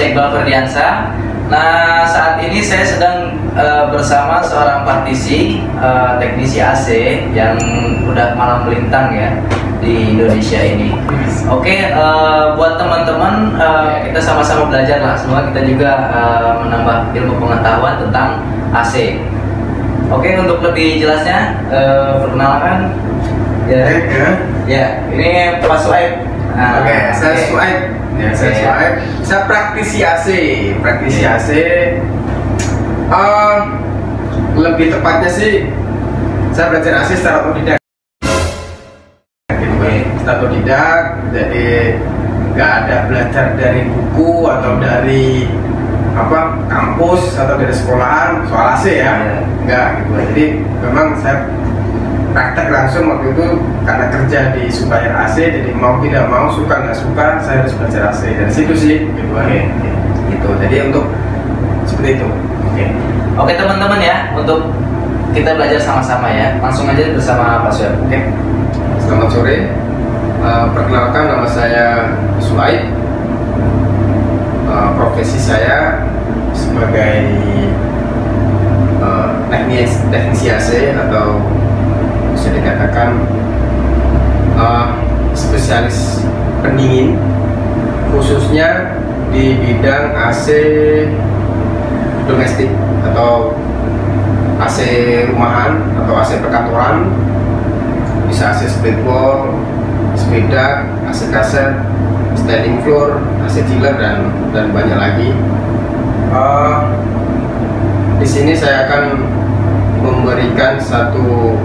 saya Iqbal Ferdiansa. Nah, saat ini saya sedang bersama seorang praktisi teknisi AC yang udah malang melintang ya di Indonesia ini. Oke, buat teman-teman kita sama-sama belajar lah. Semua kita juga menambah ilmu pengetahuan tentang AC. Oke, untuk lebih jelasnya perkenalkan ya ini Pak Suaib. Oke, saya Suaib. Ya, saya Suaib. Saya praktisi AC. Praktisi AC. Lebih tepatnya sih, saya belajar AC secara otodidak. Secara otodidak, jadi nggak ada belajar dari buku atau dari kampus atau dari sekolahan soal AC ya. Nggak gitu. Jadi memang saya praktek langsung waktu itu karena kerja di supplier AC, jadi mau tidak mau, suka nggak suka, saya harus belajar AC dari situ sih gitu. Gitu. Jadi untuk seperti itu. Oke teman-teman ya, untuk kita belajar sama-sama ya, langsung aja bersama Pak Suaib. Selamat sore. Perkenalkan, nama saya Suaib. Profesi saya sebagai teknisi AC atau bisa dikatakan spesialis pendingin, khususnya di bidang AC domestik atau AC rumahan atau AC perkantoran, bisa AC split wall, sepeda, AC kaset, standing floor, AC chiller dan banyak lagi. Di sini saya akan memberikan satu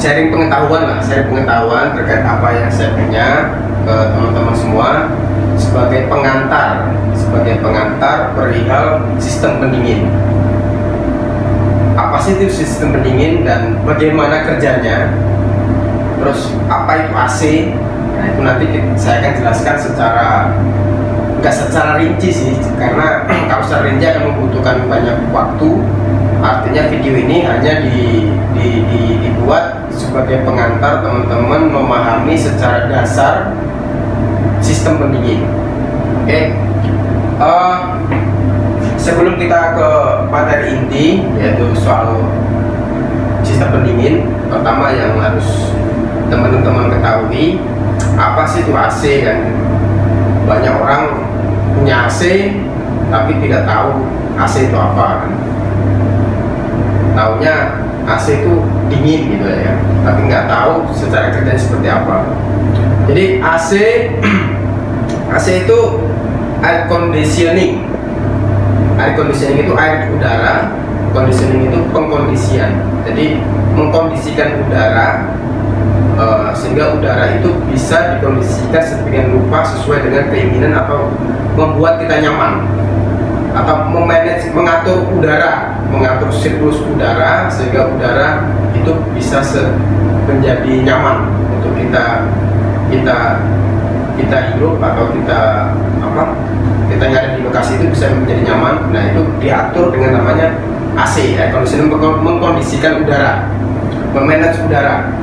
sharing pengetahuan terkait apa yang saya punya ke teman-teman semua sebagai pengantar perihal sistem pendingin. Apa sih itu sistem pendingin dan bagaimana kerjanya? Terus apa itu AC? Nah, itu nanti saya akan jelaskan nggak secara rinci sih, karena kalau secara rinci akan membutuhkan banyak waktu. Artinya video ini hanya dibuat sebagai pengantar teman-teman memahami secara dasar sistem pendingin. Sebelum kita ke materi inti, yaitu soal sistem pendingin, pertama yang harus teman-teman ketahui, apa sih itu AC kan? Banyak orang punya AC tapi tidak tahu AC itu apa kan? Taunya AC itu dingin gitu ya, tapi nggak tahu secara kerjanya seperti apa. Jadi AC itu air conditioning. Air conditioning itu air udara, conditioning itu pengkondisian. Jadi mengkondisikan udara sehingga udara itu bisa dikondisikan sedemikian rupa sesuai dengan keinginan atau membuat kita nyaman, atau mengatur udara, mengatur siklus udara sehingga udara itu bisa menjadi nyaman untuk kita hidup atau kita yang ada di lokasi itu bisa menjadi nyaman. Nah, itu diatur dengan namanya AC, air conditioning, mengkondisikan udara, memanage udara.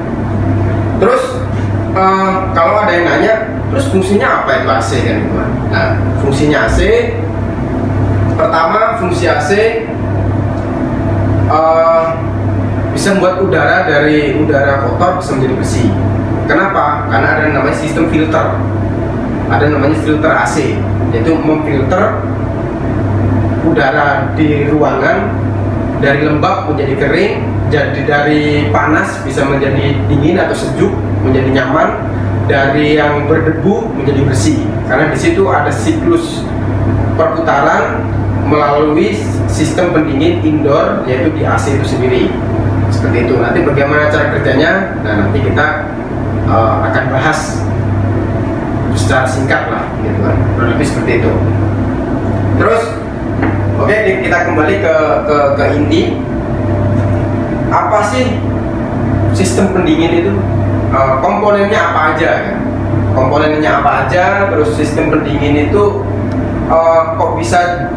Terus kalau ada yang nanya, terus fungsinya apa itu AC kan? Nah, fungsinya AC, pertama fungsi AC bisa membuat udara dari udara kotor bisa menjadi bersih. Kenapa? Karena ada yang namanya sistem filter. Ada yang namanya filter AC, yaitu memfilter udara di ruangan dari lembab menjadi kering, jadi dari panas bisa menjadi dingin atau sejuk, menjadi nyaman, dari yang berdebu menjadi bersih. Karena di situ ada siklus perputaran melalui sistem pendingin indoor, yaitu di AC itu sendiri. Seperti itu. Nanti bagaimana cara kerjanya? Nah, nanti kita akan bahas secara singkat lah, gitu kan, lebih seperti itu. Terus, oke, kita kembali ke inti. Apa sih sistem pendingin itu? Komponennya apa aja? Kan? Komponennya apa aja? Terus sistem pendingin itu kok bisa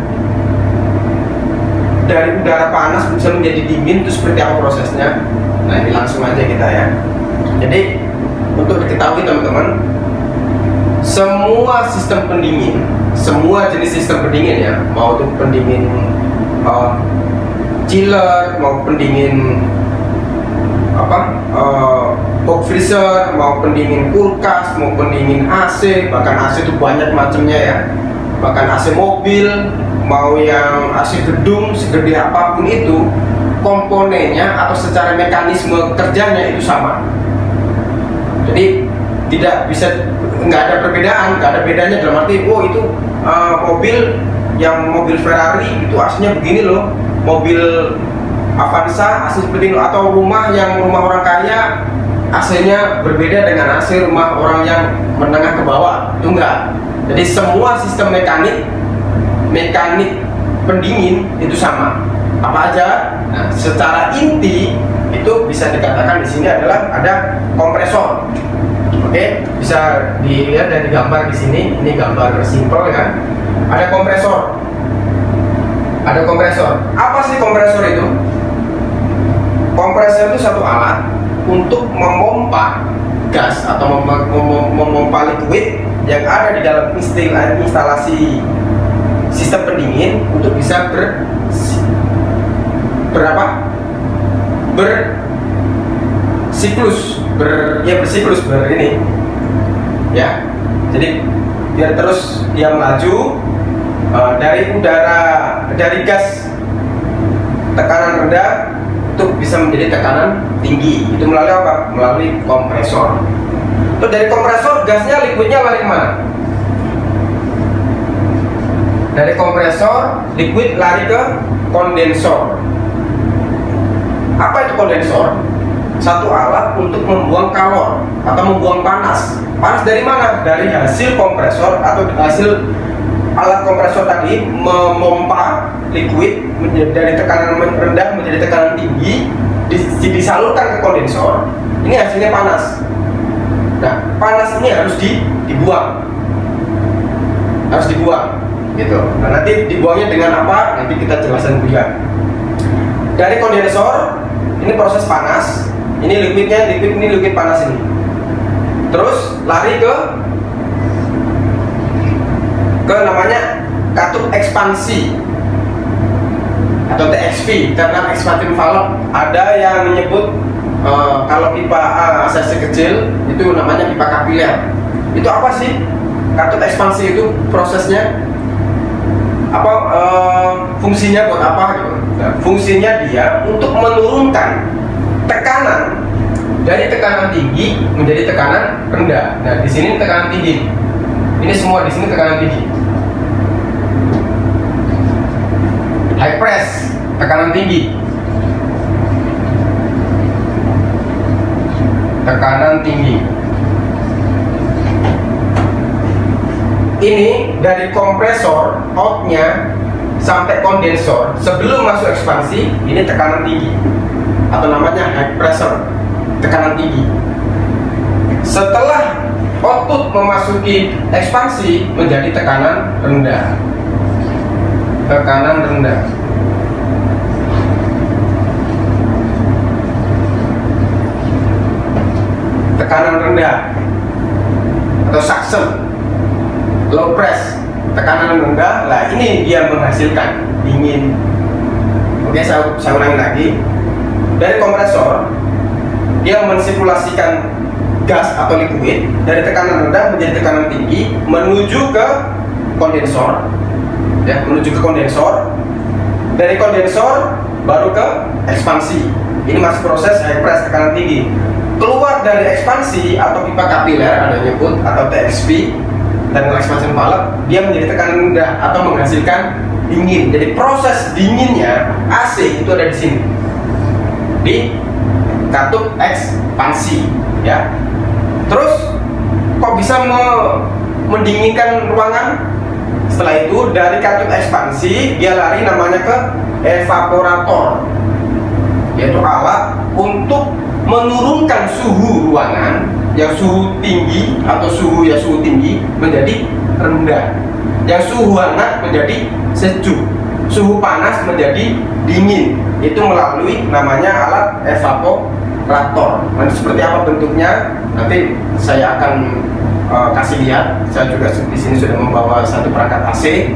dari udara panas bisa menjadi dingin? Itu seperti apa prosesnya? Nah, ini langsung aja kita ya. Jadi untuk diketahui teman-teman, semua sistem pendingin, semua jenis sistem pendingin ya, mau itu pendingin chiller, mau pendingin box freezer, mau pendingin kulkas, mau pendingin AC, bahkan AC itu banyak macamnya ya, bahkan AC mobil, mau yang AC gedung segede apapun itu, komponennya atau secara mekanisme kerjanya itu sama. Jadi tidak bisa, nggak ada perbedaan, nggak ada bedanya dalam arti oh itu mobil yang mobil Ferrari itu aslinya begini loh, mobil Avanza asli seperti itu, atau rumah yang rumah orang kaya AC-nya berbeda dengan AC rumah orang yang menengah ke bawah, itu enggak. Jadi semua sistem mekanik pendingin itu sama. Apa aja? Nah, secara inti itu bisa dikatakan di sini adalah ada kompresor. Oke, bisa dilihat dari gambar di sini. Ini gambar simple ya. Ada kompresor. Ada kompresor. Apa sih kompresor itu? Kompresor itu satu alat untuk memompa gas atau memompa liquid yang ada di dalam instalasi sistem pendingin untuk bisa bersiklus ini ya. Jadi biar terus dia melaju dari gas tekanan rendah untuk bisa menjadi tekanan tinggi. Itu melalui apa? Melalui kompresor. Terus dari kompresor gasnya, liquidnya lari kemana? Dari kompresor liquid lari ke kondensor. Apa itu kondensor? Satu alat untuk membuang kalor atau membuang panas. Panas dari mana? Dari hasil kompresor atau hasil alat kompresor tadi memompa liquid dari tekanan rendah menjadi tekanan tinggi, disalurkan ke kondensor. Ini hasilnya panas. Nah, panas ini harus dibuang, gitu. Nah, nanti dibuangnya dengan apa? Nanti kita jelaskan juga. Dari kondensor ini proses panas, ini liquid panas ini. Terus lari ke namanya katup ekspansi atau TXV, karena expansion valve. Ada yang menyebut kalau pipa ACC kecil itu namanya pipa kapiler. Itu apa sih? Katup ekspansi itu prosesnya apa, fungsinya buat apa gitu? Nah, fungsinya dia untuk menurunkan tekanan dari tekanan tinggi menjadi tekanan rendah. Nah, di sini tekanan tinggi. Ini semua di sini tekanan tinggi. High press, tekanan tinggi. Tekanan tinggi. Ini dari kompresor outnya sampai kondensor sebelum masuk ekspansi, ini tekanan tinggi atau namanya high pressure, tekanan tinggi. Setelah output memasuki ekspansi menjadi tekanan rendah. Tekanan rendah. Tekanan rendah atau suction, low press, tekanan rendah. Lah ini dia menghasilkan dingin. Oke, saya ulangi lagi. Dari kompresor dia mensirkulasikan gas atau liquid dari tekanan rendah menjadi tekanan tinggi menuju ke kondensor, ya, menuju ke kondensor. Dari kondensor baru ke ekspansi. Ini masih proses high press, tekanan tinggi. Keluar dari ekspansi atau pipa kapiler ada nyebut atau TXV dan expansion valve, dia menjadi tekanan rendah atau menghasilkan dingin. Jadi proses dinginnya AC itu ada di sini, di katup ekspansi, ya. Terus kok bisa mendinginkan ruangan? Setelah itu dari katup ekspansi dia lari namanya ke evaporator, yaitu alat untuk menurunkan suhu ruangan yang suhu tinggi atau suhu tinggi menjadi rendah, yang suhu hangat menjadi sejuk, suhu panas menjadi dingin. Itu melalui namanya alat evaporator. Nanti seperti apa bentuknya, nanti saya akan kasih lihat. Saya juga di sini sudah membawa satu perangkat AC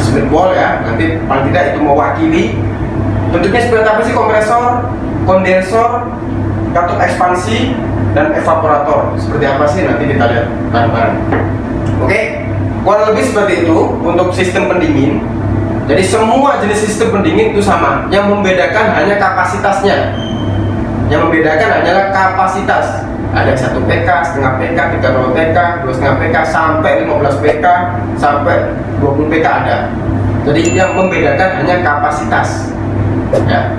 split wall ya. Nanti paling tidak itu mewakili bentuknya seperti apa sih: kompresor, kondensor, katup ekspansi, dan evaporator. Seperti apa sih, nanti kita lihat bareng-bareng. Oke, kurang lebih seperti itu untuk sistem pendingin. Jadi semua jenis sistem pendingin itu sama, yang membedakan hanya kapasitasnya. Yang membedakan hanyalah kapasitas. Ada 1 PK, setengah PK, 30 PK, 2,5 PK, sampai 15 PK, sampai 20 PK ada. Jadi yang membedakan hanya kapasitas. Ya,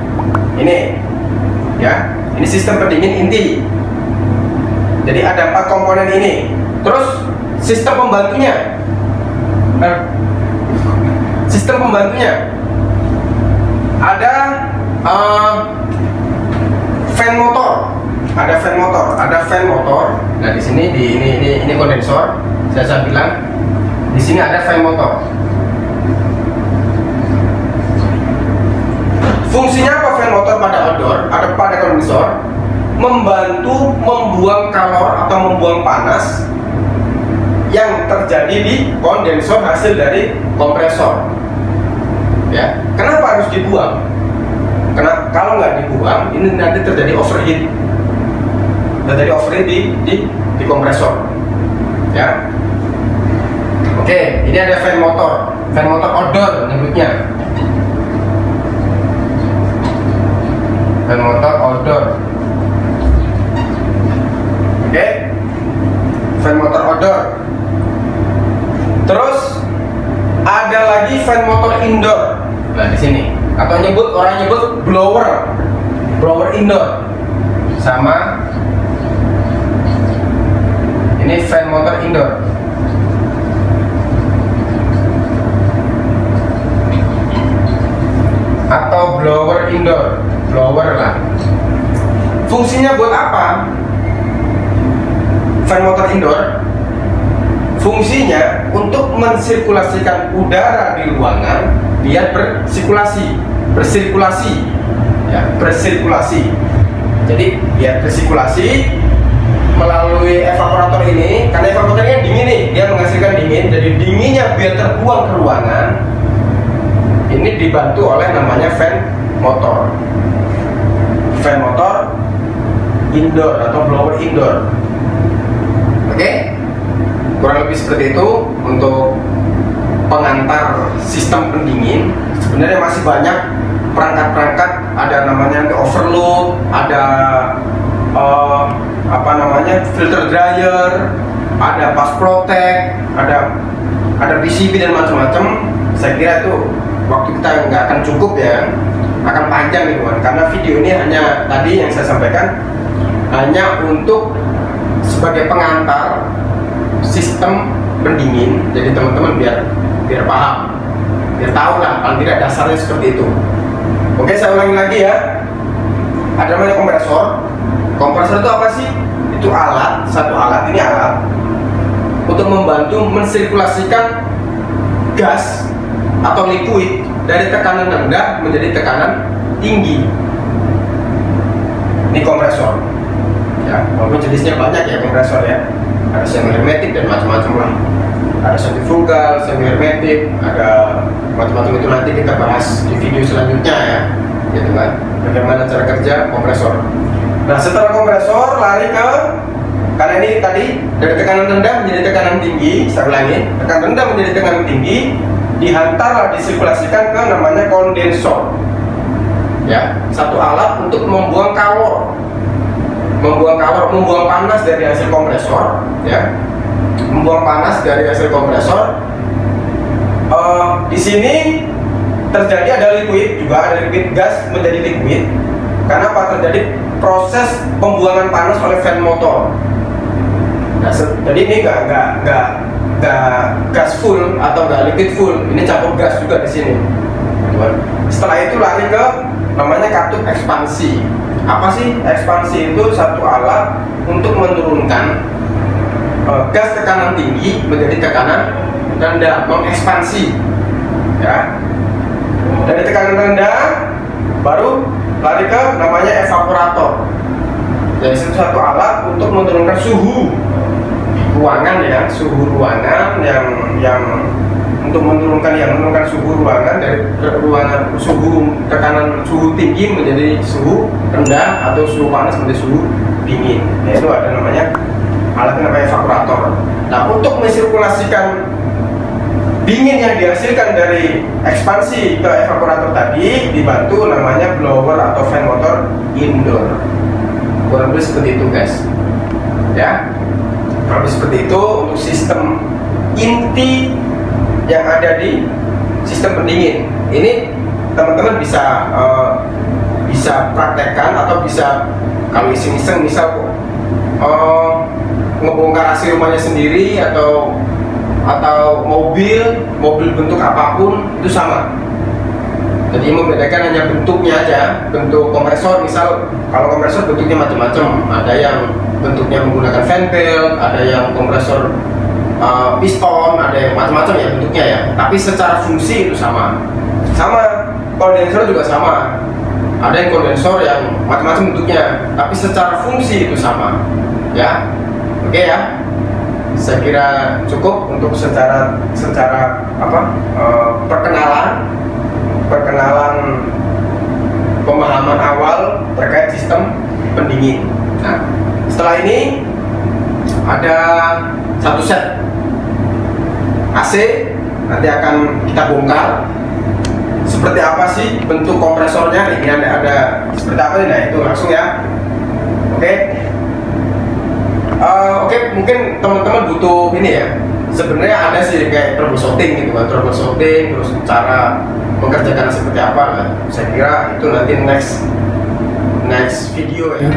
ini sistem pendingin inti. Jadi ada 4 komponen ini. Terus sistem pembantunya. Sistem pembantunya ada fan motor. Ada fan motor. Nah, di sini ini kondensor. Saya bilang di sini ada fan motor. Fungsinya apa fan motor pada outdoor? Ada pada kondensor, membantu membuang kalor atau membuang panas yang terjadi di kondensor hasil dari kompresor. Ya, kenapa harus dibuang? Karena kalau nggak dibuang, ini nanti terjadi overheat. Terjadi overheat di kompresor. Ya. Oke, ini ada fan motor outdoor nyebutnya. Fan motor outdoor. Oke, fan motor outdoor. Terus ada lagi fan motor indoor. Nah, di sini atau orang nyebut blower indoor. Sama ini fan motor indoor. Atau blower indoor, blower lah. Fungsinya buat apa? Fan motor indoor fungsinya untuk mensirkulasikan udara di ruangan biar bersirkulasi. Jadi biar bersirkulasi melalui evaporator ini. Karena evaporatornya dingin nih, dia menghasilkan dingin. Jadi dinginnya biar terbuang ke ruangan. Ini dibantu oleh namanya fan motor indoor atau blower indoor. Oke, kurang lebih seperti itu untuk pengantar sistem pendingin. Sebenarnya masih banyak perangkat-perangkat, ada namanya overload, ada filter dryer, ada pass protect, ada PCB dan macam-macam. Saya kira itu waktu kita nggak akan cukup ya, akan panjang gitu kan. Karena video ini hanya tadi yang saya sampaikan hanya untuk sebagai pengantar sistem pendingin. Jadi teman-teman biar paham, biar tahu lah paling tidak dasarnya seperti itu. Oke, saya ulangi lagi ya. Ada namanya kompresor. Kompresor itu apa sih? Itu satu alat untuk membantu mensirkulasikan gas atau liquid dari tekanan rendah menjadi tekanan tinggi. Ini kompresor. Ya, walaupun jenisnya banyak ya kompresor ya. Ada semi hermetik dan macam-macam lah. Ada sentrifugal, semi hermetik, ada macam-macam. Itu nanti kita bahas di video selanjutnya ya. Gitu kan. Bagaimana cara kerja kompresor. Nah, setelah kompresor lari ke, karena ini tadi dari tekanan rendah menjadi tekanan tinggi. Saya ulangi, tekanan rendah menjadi tekanan tinggi, dihantarlah disirkulasikan ke namanya kondensor. Ya, satu alat untuk membuang kalor, membuang panas dari hasil kompresor. Ya, membuang panas dari hasil kompresor. Di sini terjadi ada liquid juga, ada liquid gas menjadi liquid. Karena apa? Terjadi proses pembuangan panas oleh fan motor. Nah, jadi ini nggak gas full atau nggak liquid full, ini campur gas juga di sini. Setelah itu lari ke namanya katup ekspansi. Apa sih ekspansi? Itu satu alat untuk menurunkan gas tekanan tinggi menjadi tekanan rendah, mengekspansi. Ya, dari tekanan rendah baru lari ke namanya evaporator. Jadi satu alat untuk menurunkan suhu ruangan ya, suhu ruangan yang untuk menurunkan suhu ruangan dari ruangan suhu tekanan suhu tinggi menjadi suhu rendah atau suhu panas menjadi suhu dingin. Nah, itu ada namanya alatnya namanya evaporator. Nah, untuk mensirkulasikan dingin yang dihasilkan dari ekspansi ke evaporator tadi dibantu namanya blower atau fan motor indoor. Kurang lebih seperti itu guys ya. Kurang lebih seperti itu untuk sistem inti yang ada di sistem pendingin. Ini teman-teman bisa praktekkan atau bisa kalau iseng-iseng misal ngebongkar AC rumahnya sendiri atau mobil bentuk apapun itu sama. Jadi membedakan hanya bentuknya aja. Bentuk kompresor misal, kalau kompresor bentuknya macam-macam. Ada yang bentuknya menggunakan fan belt, ada yang kompresor piston, ada yang macam-macam ya bentuknya ya. Tapi secara fungsi itu sama. Sama kondensor juga sama. Ada yang kondensor yang macam-macam bentuknya, tapi secara fungsi itu sama. Ya, oke ya. Saya kira cukup untuk secara perkenalan pemahaman awal terkait sistem pendingin. Nah, setelah ini ada satu set AC, nanti akan kita bongkar seperti apa sih bentuk kompresornya. Ini ada seperti apa nih? Nah, itu langsung ya. Oke, mungkin teman-teman butuh ini ya. Sebenarnya ada sih kayak troubleshooting gitu kan, troubleshooting terus cara mengerjakan seperti apa. Saya kira itu nanti next video ya.